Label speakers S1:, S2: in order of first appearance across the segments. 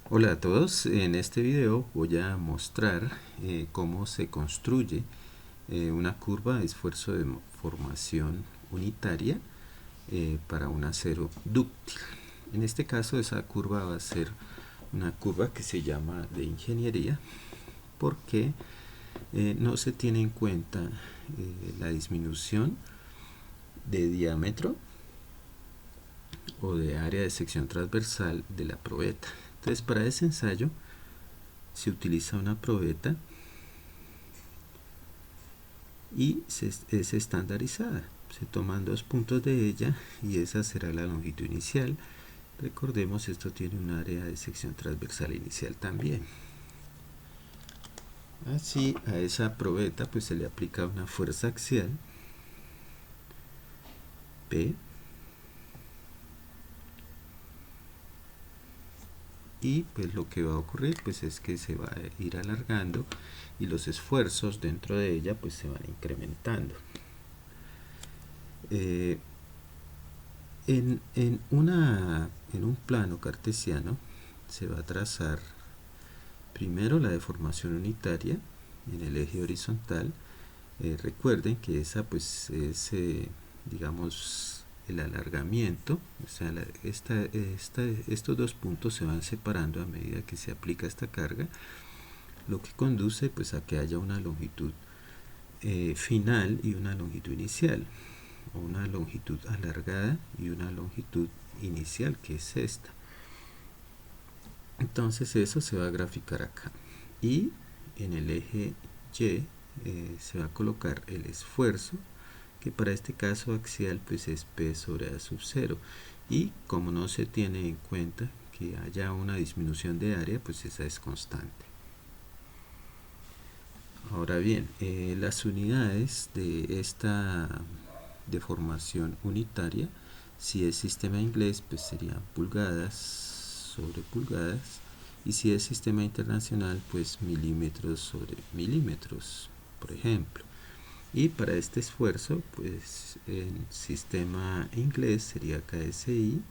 S1: Hola a todos, en este video voy a mostrar cómo se construye una curva de esfuerzo de formación unitaria para un acero dúctil. En este caso esa curva va a ser una curva que se llama de ingeniería porque no se tiene en cuenta la disminución de diámetro o de área de sección transversal de la probeta. Entonces para ese ensayo se utiliza una probeta y es estandarizada. Se toman dos puntos de ella y esa será la longitud inicial. Recordemos, esto tiene un área de sección transversal inicial también. Así a esa probeta pues se le aplica una fuerza axial P y pues lo que va a ocurrir pues es que se va a ir alargando y los esfuerzos dentro de ella pues se van incrementando. En un plano cartesiano se va a trazar primero la deformación unitaria en el eje horizontal. Recuerden que esa pues es digamos el alargamiento, o sea estos dos puntos se van separando a medida que se aplica esta carga, lo que conduce pues a que haya una longitud final y una longitud inicial, o una longitud alargada y una longitud inicial, que es esta. Entonces eso se va a graficar acá y en el eje Y se va a colocar el esfuerzo, que para este caso axial pues es P sobre A sub 0, y como no se tiene en cuenta que haya una disminución de área, pues esa es constante. Ahora bien, las unidades de esta deformación unitaria, si es sistema inglés pues serían pulgadas sobre pulgadas, y si es sistema internacional pues milímetros sobre milímetros, por ejemplo. Y para este esfuerzo pues en sistema inglés sería KSI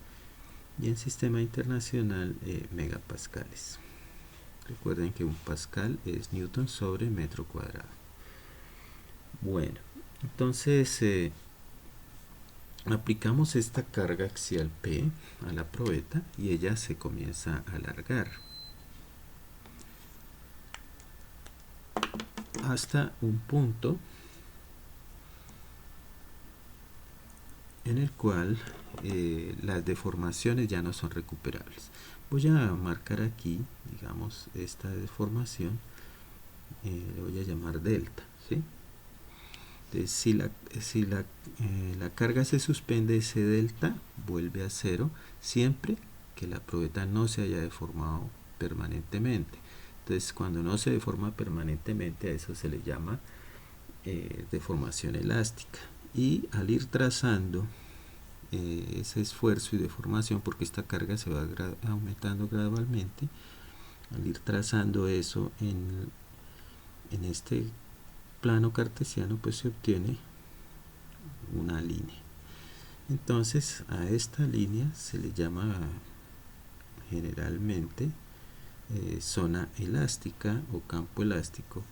S1: y en sistema internacional megapascales. Recuerden que un pascal es newton sobre metro cuadrado. Bueno, entonces aplicamos esta carga axial P a la probeta y ella se comienza a alargar hasta un punto en el cual las deformaciones ya no son recuperables. Voy a marcar aquí, digamos, esta deformación, le voy a llamar delta, ¿sí? Entonces, la carga se suspende, ese delta vuelve a cero siempre que la probeta no se haya deformado permanentemente. Entonces, cuando no se deforma permanentemente, a eso se le llama deformación elástica. Y al ir trazando ese esfuerzo y deformación, porque esta carga se va aumentando gradualmente, al ir trazando eso en este plano cartesiano, pues se obtiene una línea. Entonces a esta línea se le llama generalmente zona elástica o campo elástico,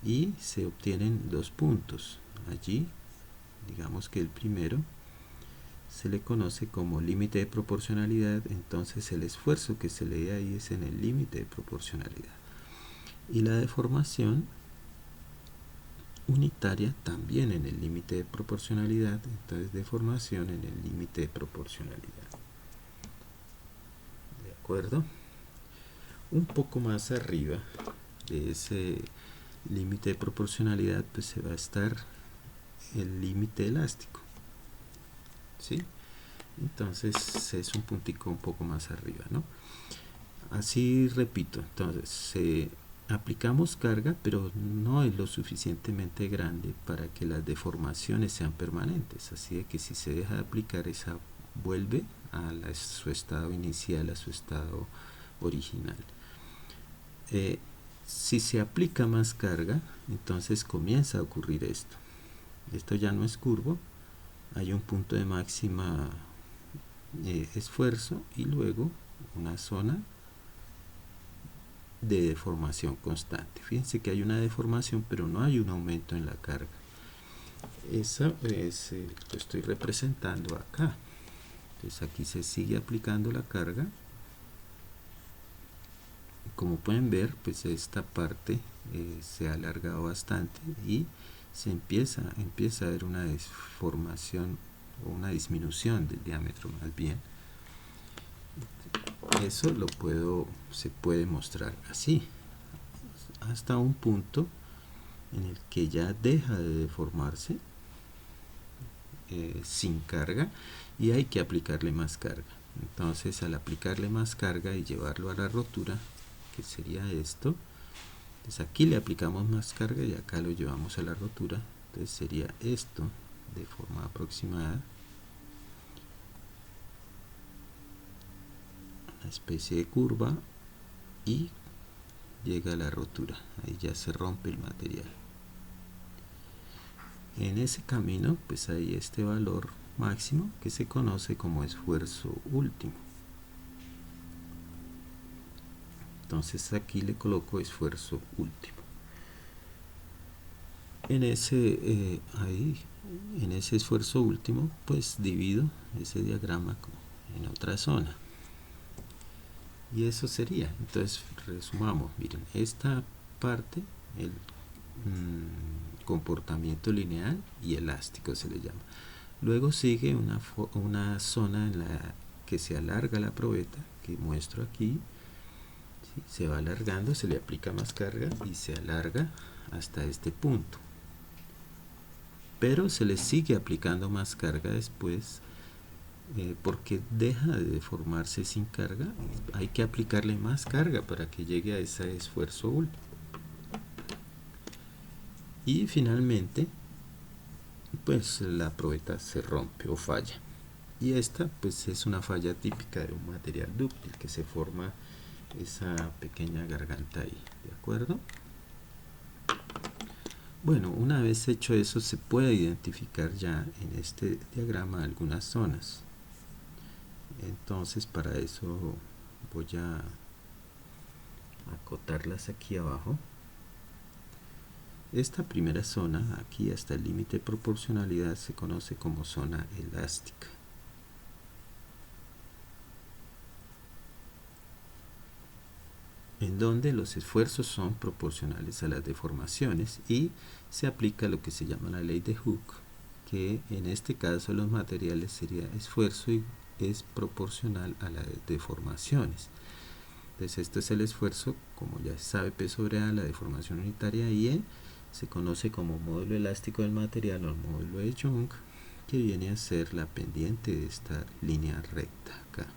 S1: y se obtienen dos puntos allí. Digamos que el primero se le conoce como límite de proporcionalidad, entonces el esfuerzo que se lee ahí es en el límite de proporcionalidad, y la deformación unitaria también en el límite de proporcionalidad, entonces deformación en el límite de proporcionalidad. ¿De acuerdo? Un poco más arriba de ese límite de proporcionalidad pues se va a estar el límite elástico, ¿sí? Entonces es un puntico un poco más arriba, ¿no? Así repito, entonces aplicamos carga, pero no es lo suficientemente grande para que las deformaciones sean permanentes, así de que si se deja de aplicar, esa vuelve a su estado inicial, a su estado original. Si se aplica más carga, entonces comienza a ocurrir esto. Esto ya no es curvo, hay un punto de máxima esfuerzo y luego una zona de deformación constante. Fíjense que hay una deformación, pero no hay un aumento en la carga. Esa es, lo estoy representando acá. Entonces aquí se sigue aplicando la carga. Como pueden ver, pues esta parte se ha alargado bastante y se empieza a ver una deformación o una disminución del diámetro más bien. Eso se puede mostrar así, hasta un punto en el que ya deja de deformarse sin carga y hay que aplicarle más carga. Entonces, al aplicarle más carga y llevarlo a la rotura, que sería esto, entonces aquí le aplicamos más carga y acá lo llevamos a la rotura, entonces sería esto de forma aproximada, una especie de curva, y llega a la rotura, ahí ya se rompe el material. En ese camino pues hay este valor máximo que se conoce como esfuerzo último. Entonces aquí le coloco esfuerzo último. En ese esfuerzo último pues divido ese diagrama en otra zona. Y eso sería. Entonces resumamos, miren, esta parte, el comportamiento lineal y elástico se le llama. Luego sigue una zona en la que se alarga la probeta, que muestro aquí. ¿Sí? Se va alargando, se le aplica más carga y se alarga hasta este punto. Pero se le sigue aplicando más carga después porque deja de deformarse sin carga. Hay que aplicarle más carga para que llegue a ese esfuerzo último. Y finalmente pues la probeta se rompe o falla. Y esta pues es una falla típica de un material dúctil, que se forma esa pequeña garganta ahí, ¿de acuerdo? Bueno, una vez hecho eso, se puede identificar ya en este diagrama algunas zonas. Entonces para eso voy a acotarlas aquí abajo. Esta primera zona, aquí hasta el límite de proporcionalidad, se conoce como zona elástica. En donde los esfuerzos son proporcionales a las deformaciones y se aplica lo que se llama la ley de Hooke, que en este caso los materiales sería esfuerzo y es proporcional a las deformaciones. Entonces este es el esfuerzo, como ya se sabe, P sobre A, la deformación unitaria, y E se conoce como módulo elástico del material o el módulo de Young, que viene a ser la pendiente de esta línea recta acá.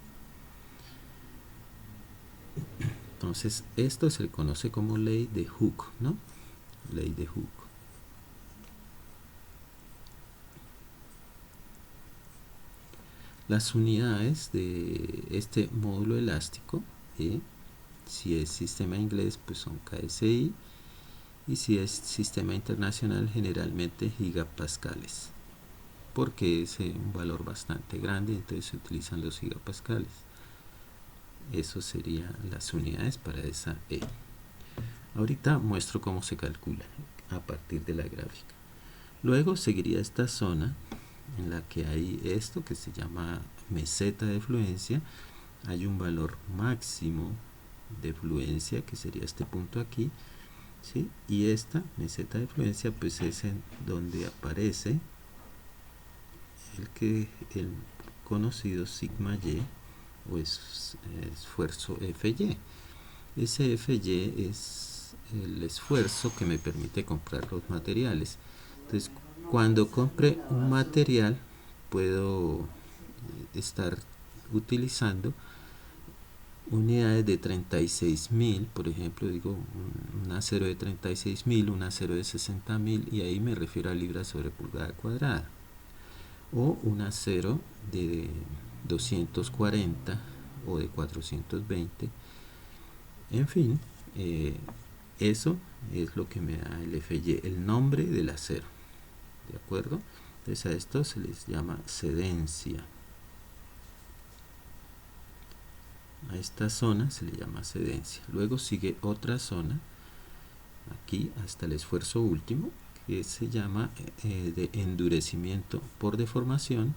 S1: Entonces esto se le conoce como ley de Hooke, ¿no? Ley de Hooke. Las unidades de este módulo elástico, si es sistema inglés, pues son KSI, y si es sistema internacional, generalmente gigapascales, porque es un valor bastante grande, entonces se utilizan los gigapascales. Eso serían las unidades para esa E. Ahorita muestro cómo se calcula a partir de la gráfica. Luego seguiría esta zona en la que hay esto que se llama meseta de fluencia. Hay un valor máximo de fluencia que sería este punto aquí, ¿sí? Y esta meseta de fluencia pues es en donde aparece el conocido sigma y o esfuerzo Fy. Ese Fy es el esfuerzo que me permite comprar los materiales. Entonces cuando compre un material puedo estar utilizando unidades de 36.000, por ejemplo, digo un acero de 36.000, un acero de 60.000, y ahí me refiero a libras sobre pulgada cuadrada, o un acero de 240 o de 420. En fin, eso es lo que me da el Fy, el nombre del acero, ¿de acuerdo? Entonces a esto se les llama cedencia. esta zona se le llama sedencia. Luego sigue otra zona, aquí hasta el esfuerzo último, que se llama de endurecimiento por deformación,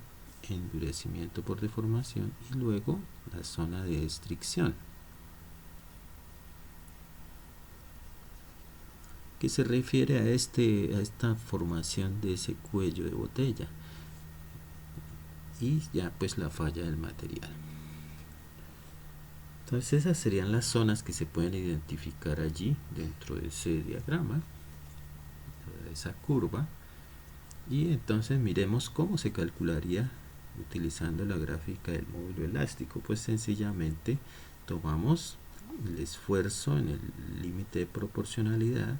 S1: y luego la zona de estricción, que se refiere a esta formación de ese cuello de botella, y ya pues la falla del material. Entonces esas serían las zonas que se pueden identificar allí dentro de ese diagrama, de esa curva. Y entonces miremos cómo se calcularía utilizando la gráfica del módulo elástico. Pues sencillamente tomamos el esfuerzo en el límite de proporcionalidad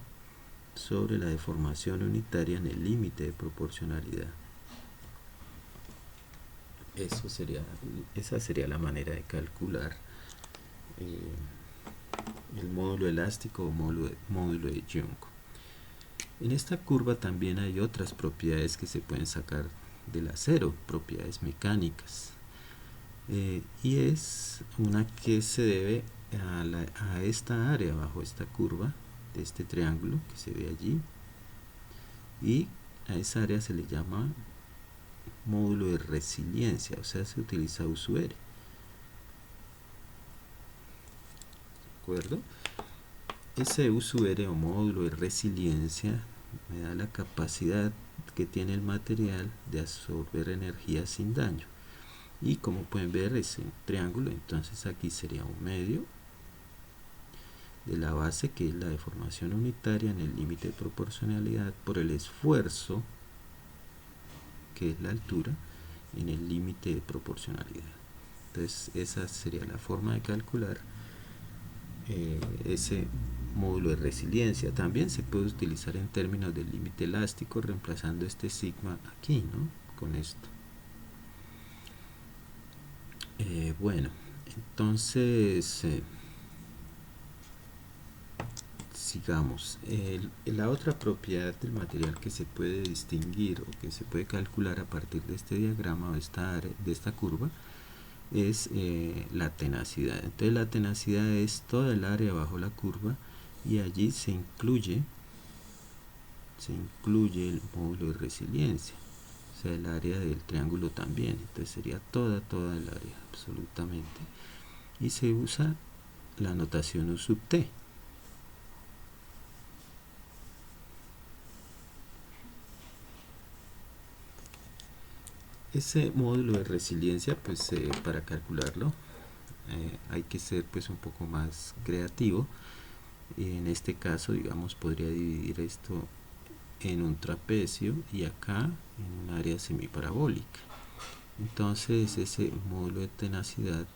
S1: sobre la deformación unitaria en el límite de proporcionalidad. Esa sería la manera de calcular el módulo elástico o módulo de Young. En esta curva también hay otras propiedades que se pueden sacar del acero, propiedades mecánicas, y es una que se debe a esta área bajo esta curva de este triángulo que se ve allí, y a esa área se le llama módulo de resiliencia, o sea, se utiliza usuario. ¿De acuerdo? Ese usuario o módulo de resiliencia me da la capacidad que tiene el material de absorber energía sin daño. Y como pueden ver, es un triángulo, entonces aquí sería un medio de la base, que es la deformación unitaria en el límite de proporcionalidad, por el esfuerzo, que es la altura, en el límite de proporcionalidad. Entonces esa sería la forma de calcular ese módulo de resiliencia. También se puede utilizar en términos del límite elástico, reemplazando este sigma aquí, ¿no? Con esto. Bueno, entonces sigamos. La otra propiedad del material que se puede distinguir o que se puede calcular a partir de este diagrama o de esta curva es la tenacidad. Entonces la tenacidad es toda el área bajo la curva, y allí se incluye el módulo de resiliencia, o sea, el área del triángulo también. Entonces sería toda el área, absolutamente, y se usa la notación U sub T. Ese módulo de resiliencia, pues para calcularlo hay que ser pues un poco más creativo. En este caso, digamos, podría dividir esto en un trapecio y acá en un área semiparabólica. Entonces ese módulo de tenacidad,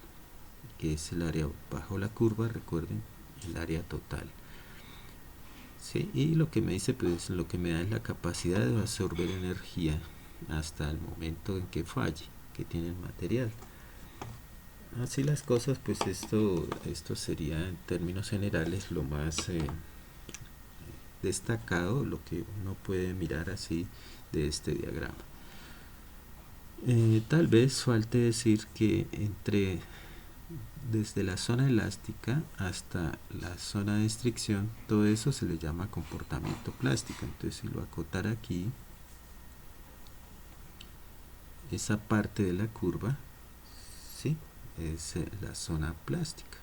S1: que es el área bajo la curva, recuerden, el área total. ¿Sí? Y lo que me dice, pues lo que me da es la capacidad de absorber energía hasta el momento en que falle, que tiene el material. Así las cosas, pues esto sería en términos generales lo más destacado, lo que uno puede mirar así de este diagrama. Tal vez falte decir que desde la zona elástica hasta la zona de estricción, todo eso se le llama comportamiento plástico. Entonces, si lo acotara aquí, esa parte de la curva, ¿sí?, es la zona plástica.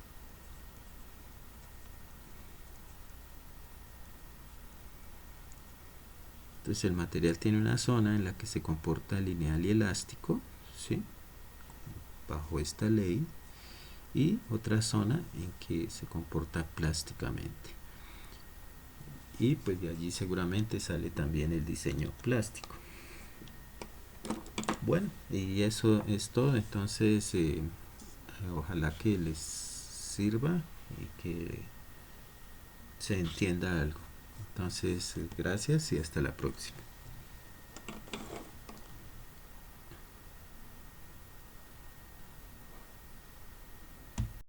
S1: Entonces el material tiene una zona en la que se comporta lineal y elástico, ¿sí?, bajo esta ley, y otra zona en que se comporta plásticamente. Y pues de allí seguramente sale también el diseño plástico. Bueno, y eso es todo. Entonces ojalá que les sirva y que se entienda algo. Entonces gracias y hasta la próxima.